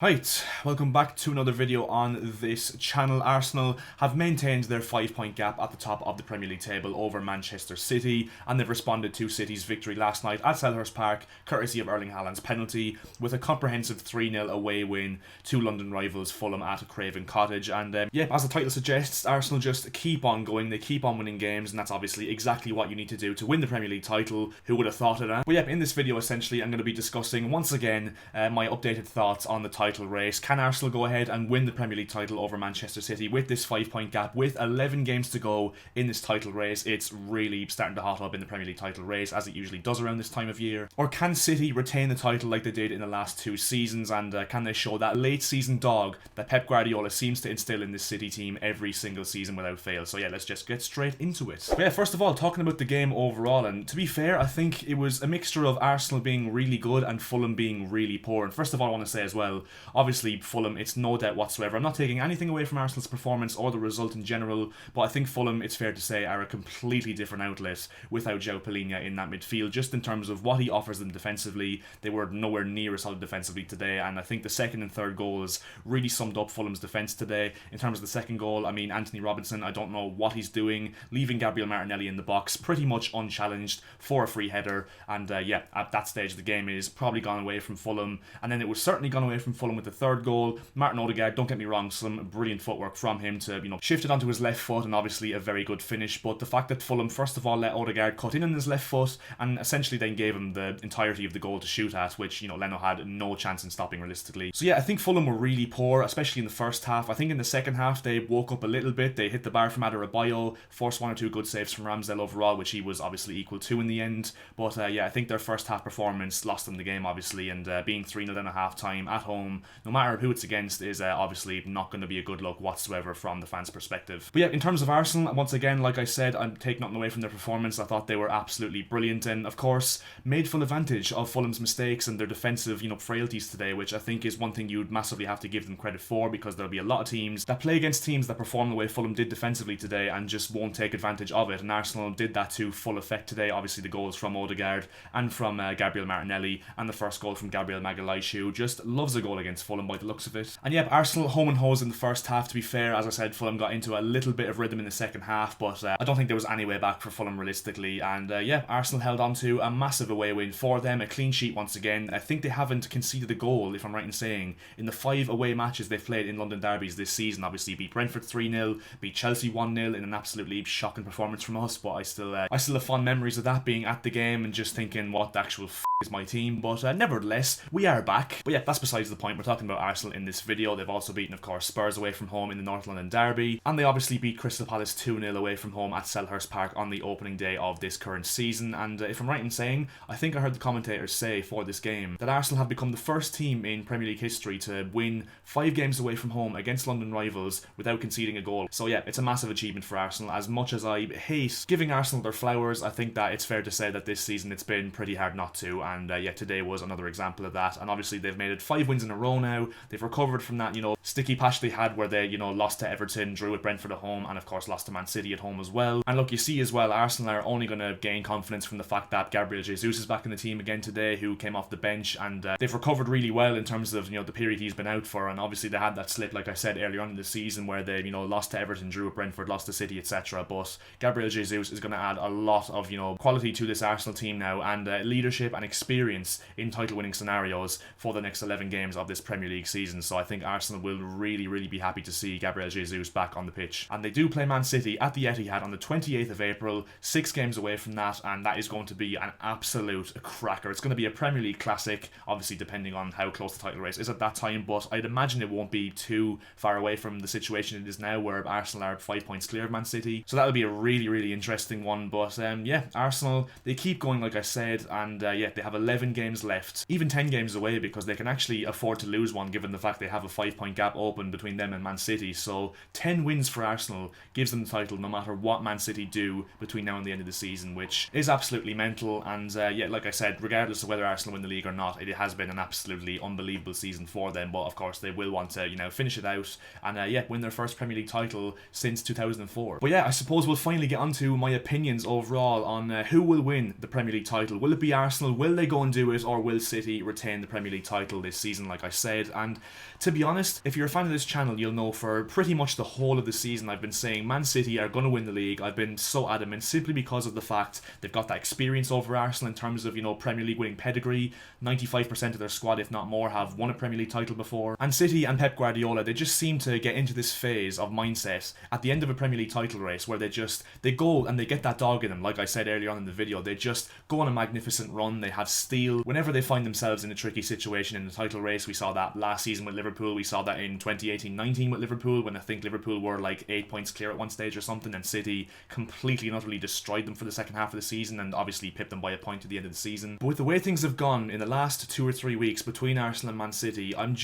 Right, welcome back to another video on this channel. Arsenal have maintained their 5-point gap at the top of the Premier League table over Manchester City, and they've responded to City's victory last night at Selhurst Park, courtesy of Erling Haaland's penalty, with a comprehensive 3-0 away win to London rivals Fulham at Craven Cottage. And yeah, as the title suggests, Arsenal just keep on going, they keep on winning games, and that's obviously exactly what you need to do to win the Premier League title. Who would have thought it? But yeah, in this video essentially I'm going to be discussing once again my updated thoughts on the title race. Can Arsenal go ahead and win the Premier League title over Manchester City with this 5-point gap, with 11 games to go in this title race? It's really starting to hot up in the Premier League title race, as it usually does around this time of year. Or can City retain the title like they did in the last two seasons, and can they show that late season dog that Pep Guardiola seems to instill in this City team every single season without fail? So yeah, let's just get straight into it. But yeah, first of all, talking about the game overall, and to be fair, I think it was a mixture of Arsenal being really good and Fulham being really poor. And first of all, I want to say as well, obviously Fulham, it's no doubt whatsoever, I'm not taking anything away from Arsenal's performance or the result in general, but I think Fulham, it's fair to say, are a completely different outlet without João Palhinha in that midfield. Just in terms of what he offers them defensively, they were nowhere near as solid defensively today, and I think the second and third goals really summed up Fulham's defence today. In terms of the second goal, I mean, Anthony Robinson, I don't know what he's doing, leaving Gabriel Martinelli in the box pretty much unchallenged for a free header, and yeah, at that stage the game is probably gone away from Fulham, and then it was certainly gone away from Fulham with the third goal. Martin Odegaard, don't get me wrong, some brilliant footwork from him to, shift it onto his left foot, and obviously a very good finish. But the fact that Fulham first of all let Odegaard cut in on his left foot and essentially then gave him the entirety of the goal to shoot at, which, Leno had no chance in stopping realistically. So yeah, I think Fulham were really poor, especially in the first half. I think in the second half they woke up a little bit. They hit the bar from Adebayo, forced one or two good saves from Ramsdale overall, which he was obviously equal to in the end. But yeah, I think their first half performance lost them the game, obviously, and being 3-0 down at half time at home, no matter who it's against, is obviously not going to be a good look whatsoever from the fans' perspective. But yeah, in terms of Arsenal, once again, like I said, I'm taking nothing away from their performance. I thought they were absolutely brilliant, and of course made full advantage of Fulham's mistakes and their defensive, frailties today, which I think is one thing you'd massively have to give them credit for, because there'll be a lot of teams that play against teams that perform the way Fulham did defensively today and just won't take advantage of it, and Arsenal did that to full effect today. Obviously the goals from Odegaard and from Gabriel Martinelli, and the first goal from Gabriel Magalhaes, who just loves a goal against Fulham by the looks of it. And yeah, Arsenal home and hose in the first half. To be fair, as I said, Fulham got into a little bit of rhythm in the second half, but I don't think there was any way back for Fulham realistically. And yeah, Arsenal held on to a massive away win for them, a clean sheet once again. I think they haven't conceded a goal, if I'm right in saying, in the 5 away matches they've played in London derbies this season. Obviously beat Brentford 3-0, beat Chelsea 1-0 in an absolutely shocking performance from us, but I still have fond memories of that, being at the game and just thinking, what the actual is my team. But nevertheless, we are back. But yeah, that's besides the point. We're talking about Arsenal in this video. They've also beaten, of course, Spurs away from home in the North London derby, and they obviously beat Crystal Palace 2-0 away from home at Selhurst Park on the opening day of this current season. And if I'm right in saying, I think I heard the commentators say for this game that Arsenal have become the first team in Premier League history to win 5 games away from home against London rivals without conceding a goal. So yeah, it's a massive achievement for Arsenal. As much as I hate giving Arsenal their flowers, I think that it's fair to say that this season it's been pretty hard not to, and yeah, today was another example of that. And obviously they've made it 5 wins in a row now. They've recovered from that, sticky patch they had where they, lost to Everton, drew at Brentford at home, and of course lost to Man City at home as well. And look, you see as well, Arsenal are only going to gain confidence from the fact that Gabriel Jesus is back in the team again today, who came off the bench, and they've recovered really well in terms of, the period he's been out for. And obviously they had that slip, like I said earlier on in the season, where they, lost to Everton, drew at Brentford, lost to City, etc. But Gabriel Jesus is going to add a lot of, quality to this Arsenal team now, and leadership and experience in title-winning scenarios for the next 11 games of this Premier League season. So I think Arsenal will really be happy to see Gabriel Jesus back on the pitch. And they do play Man City at the Etihad on the 28th of April, 6 games away from that, and that is going to be an absolute cracker. It's going to be a Premier League classic, obviously depending on how close the title race is at that time, but I'd imagine it won't be too far away from the situation it is now, where Arsenal are 5 points clear of Man City. So that'll be a really interesting one. But yeah, Arsenal, they keep going, like I said, and yeah, they have 11 games left, even 10 games away, because they can actually afford to lose one given the fact they have a 5-point gap open between them and Man City. So 10 wins for Arsenal gives them the title no matter what Man City do between now and the end of the season, which is absolutely mental. And yeah, like I said, regardless of whether Arsenal win the league or not, it has been an absolutely unbelievable season for them. But of course they will want to finish it out and yeah, win their first Premier League title since 2004. But yeah, I suppose we'll finally get onto my opinions overall on who will win the Premier League title. Will it be Arsenal? Will they go and do it, or will City retain the Premier League title this season, like I said? And to be honest, if you're a fan of this channel, you'll know for pretty much the whole of the season I've been saying Man City are going to win the league. I've been so adamant simply because of the fact they've got that experience over Arsenal in terms of, Premier League winning pedigree. 95% of their squad, if not more, have won a Premier League title before. And City and Pep Guardiola, they just seem to get into this phase of mindset at the end of a Premier League title race where they go and they get that dog in them. Like I said earlier on in the video, they just go on a magnificent run. They have steel whenever they find themselves in a tricky situation in the title race. We saw that last season with Liverpool. We saw that in 2018-19 with Liverpool, when I think Liverpool were like 8 points clear at one stage or something, and City completely and utterly destroyed them for the second half of the season and obviously pipped them by a point at the end of the season. But with the way things have gone in the last 2 or 3 weeks between Arsenal and Man City, I'm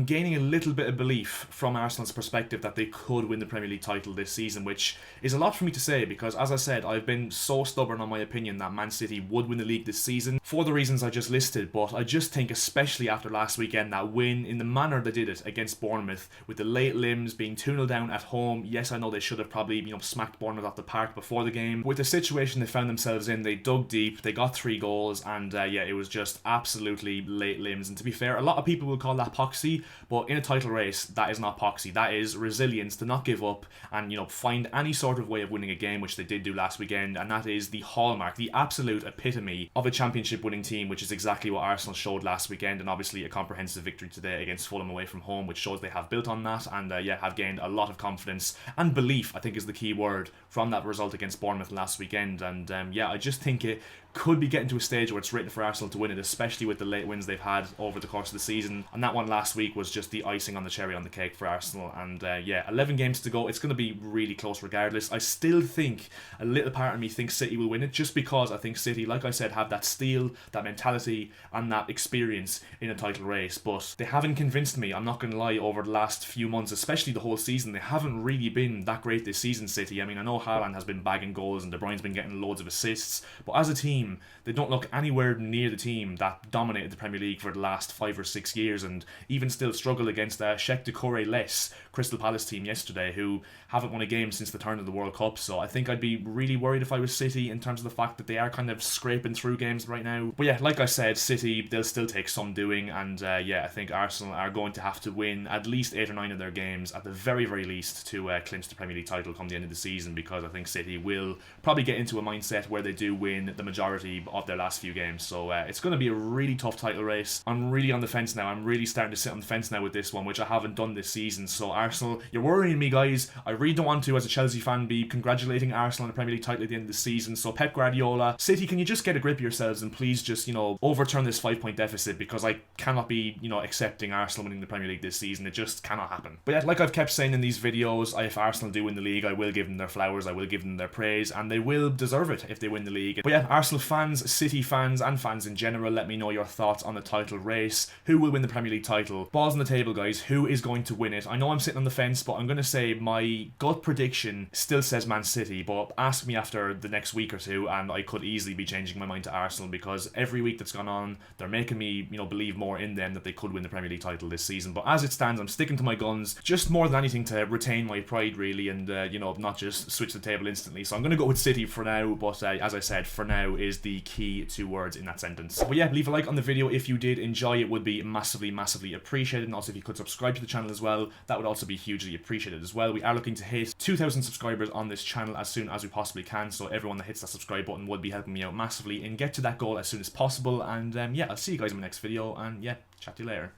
gaining a little bit of belief from Arsenal's perspective that they could win the Premier League title this season, which is a lot for me to say because, as I said, I've been so stubborn on my opinion that Man City would win the league this season for the reasons I just listed. But I just think, especially after last weekend, that win in the manner they did it against Bournemouth, with the late limbs being 2-0 down at home. Yes, I know they should have probably smacked Bournemouth off the park before the game. With the situation they found themselves in, they dug deep, they got 3 goals, and it was just absolutely late limbs. And to be fair, a lot of people will call that poxy, but in a title race, that is not poxy. That is resilience, to not give up and find any sort of way of winning a game, which they did do last weekend. And that is the hallmark, the absolute epitome of a championship winning team, which is exactly what Arsenal showed last weekend, and obviously a comprehensive victory today against Fulham away from home, which shows they have built on that and have gained a lot of confidence and belief, I think is the key word, from that result against Bournemouth last weekend. And I just think it could be getting to a stage where it's written for Arsenal to win it, especially with the late wins they've had over the course of the season. And that one last week was just the icing on the cherry on the cake for Arsenal. And 11 games to go. It's going to be really close regardless. I still think, a little part of me thinks City will win it, just because I think City, like I said, have that steel, that mentality and that experience in a title race. But they haven't convinced me, I'm not going to lie, over the last few months, especially the whole season. They haven't really been that great this season, City. I mean, I know Haaland has been bagging goals and De Bruyne's been getting loads of assists, but as a team, they don't look anywhere near the team that dominated the Premier League for the last 5 or 6 years, and even still struggle against Sheikh Doucouré-less Crystal Palace team yesterday, who haven't won a game since the turn of the World Cup. So I think I'd be really worried if I was City in terms of the fact that they are kind of scraping through games right now. But yeah, like I said, City, they'll still take some doing, and I think Arsenal are going to have to win at least 8 or 9 of their games at the very, very least to clinch the Premier League title come the end of the season, because I think City will probably get into a mindset where they do win the majority of their last few games. So it's going to be a really tough title race. I'm really on the fence now. I'm really starting to sit on the fence now with this one, which I haven't done this season. So Arsenal, you're worrying me, guys. I really don't want to, as a Chelsea fan, be congratulating Arsenal on the Premier League title at the end of the season. So Pep Guardiola, City, can you just get a grip of yourselves and please just, overturn this 5-point deficit, because I cannot be, accepting Arsenal winning the Premier League this season. It just cannot happen. But yeah, like I've kept saying in these videos, if Arsenal do win the league, I will give them their flowers, I will give them their praise, and they will deserve it if they win the league. But yeah, Arsenal fans, City fans, and fans in general, let me know your thoughts on the title race. Who will win the Premier League title? Balls on the table, guys. Who is going to win it? I know I'm sitting on the fence, but I'm going to say my gut prediction still says Man City, but ask me after the next week or two and I could easily be changing my mind to Arsenal, because every week that's gone on, they're making me, believe more in them that they could win the Premier League title this season. But as it stands, I'm sticking to my guns, just more than anything to retain my pride, really, and not just switch the table instantly. So I'm going to go with City for now, but as I said, for now is the key 2 words in that sentence. But yeah, leave a like on the video if you did enjoy it, would be massively, massively appreciated. And also if you could subscribe to the channel as well, that would also be hugely appreciated as well. We are looking to hit 2,000 subscribers on this channel as soon as we possibly can, so everyone that hits that subscribe button would be helping me out massively and get to that goal as soon as possible. And I'll see you guys in my next video, and chat to you later.